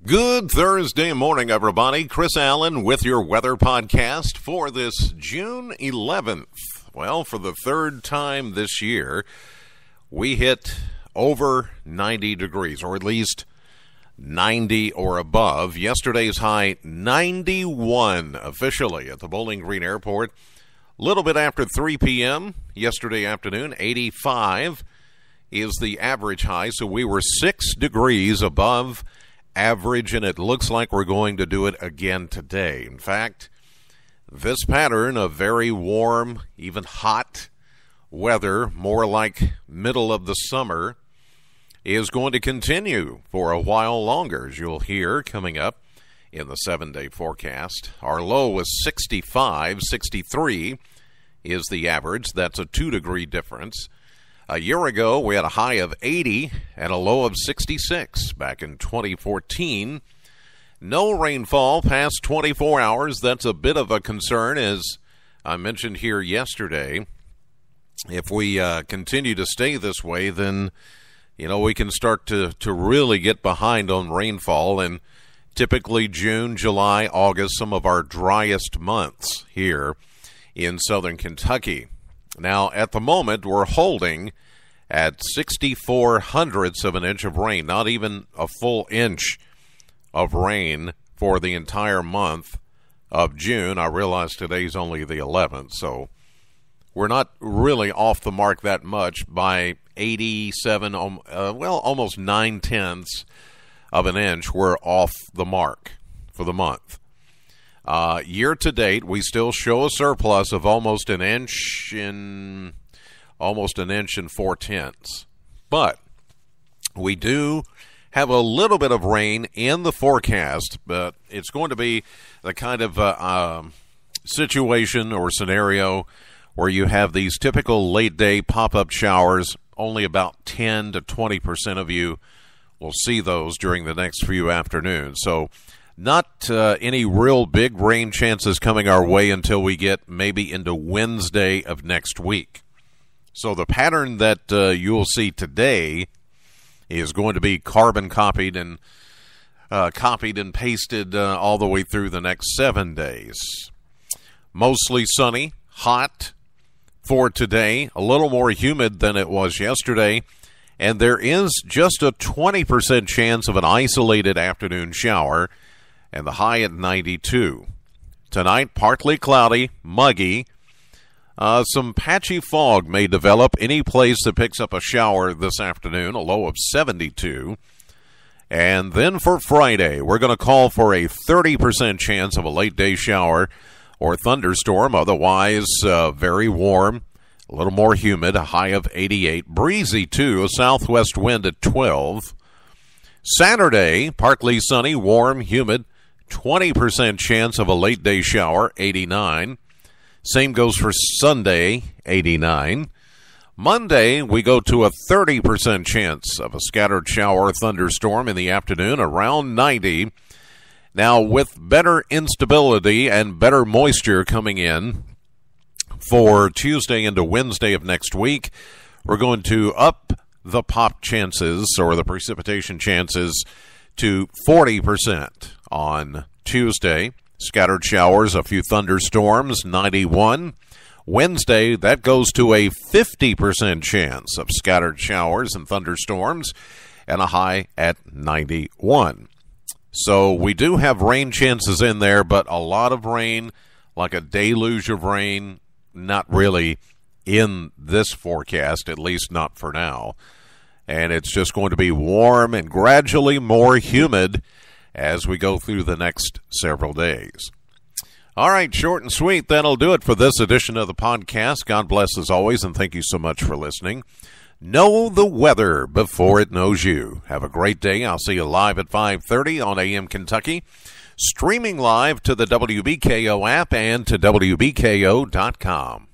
Good Thursday morning, everybody. Chris Allen with your weather podcast for this June 11th. Well, for the third time this year, we hit over 90 degrees, or at least 90 or above. Yesterday's high, 91 officially at the Bowling Green Airport. A little bit after 3 p.m. yesterday afternoon, 85 is the average high, so we were 6 degrees above average, and it looks like we're going to do it again today. In fact, this pattern of very warm, even hot weather, more like middle of the summer, is going to continue for a while longer, as you'll hear coming up in the 7-day forecast. Our low was 65, 63 is the average. That's a 2-degree difference. A year ago, we had a high of 80 and a low of 66 back in 2014. No rainfall past 24 hours. That's a bit of a concern, as I mentioned here yesterday. If we continue to stay this way, then, we can start to really get behind on rainfall. And typically June, July, August, some of our driest months here in southern Kentucky. Now, at the moment, we're holding at 64 hundredths of an inch of rain, not even a full inch of rain for the entire month of June. I realize today's only the 11th, so we're not really off the mark that much by 87, almost 9/10 of an inch. We're off the mark for the month. Year to date, we still show a surplus of almost an inch and 4/10. But we do have a little bit of rain in the forecast, but it's going to be the kind of situation or scenario where you have these typical late-day pop-up showers. Only about 10 to 20% of you will see those during the next few afternoons. So not any real big rain chances coming our way until we get maybe into Wednesday of next week. So the pattern that you'll see today is going to be carbon copied and pasted all the way through the next 7 days. Mostly sunny, hot for today, a little more humid than it was yesterday, and there is just a 20% chance of an isolated afternoon shower, and the high at 92. Tonight, partly cloudy, muggy. Some patchy fog may develop any place that picks up a shower this afternoon, a low of 72. And then for Friday, we're going to call for a 30% chance of a late-day shower or thunderstorm. Otherwise, very warm, a little more humid, a high of 88. Breezy, too, a southwest wind at 12. Saturday, partly sunny, warm, humid, 20% chance of a late-day shower, 89. Same goes for Sunday, 89. Monday, we go to a 30% chance of a scattered shower or thunderstorm in the afternoon, around 90. Now, with better instability and better moisture coming in for Tuesday into Wednesday of next week, we're going to up the pop chances or the precipitation chances to 40% on Tuesday. Scattered showers, a few thunderstorms, 91. Wednesday, that goes to a 50% chance of scattered showers and thunderstorms, and a high at 91. So we do have rain chances in there, but a lot of rain, like a deluge of rain, not really in this forecast, at least not for now. And it's just going to be warm and gradually more humid as we go through the next several days. All right, short and sweet, that'll do it for this edition of the podcast. God bless as always, and thank you so much for listening. Know the weather before it knows you. Have a great day. I'll see you live at 5:30 on AM Kentucky, streaming live to the WBKO app and to WBKO.com.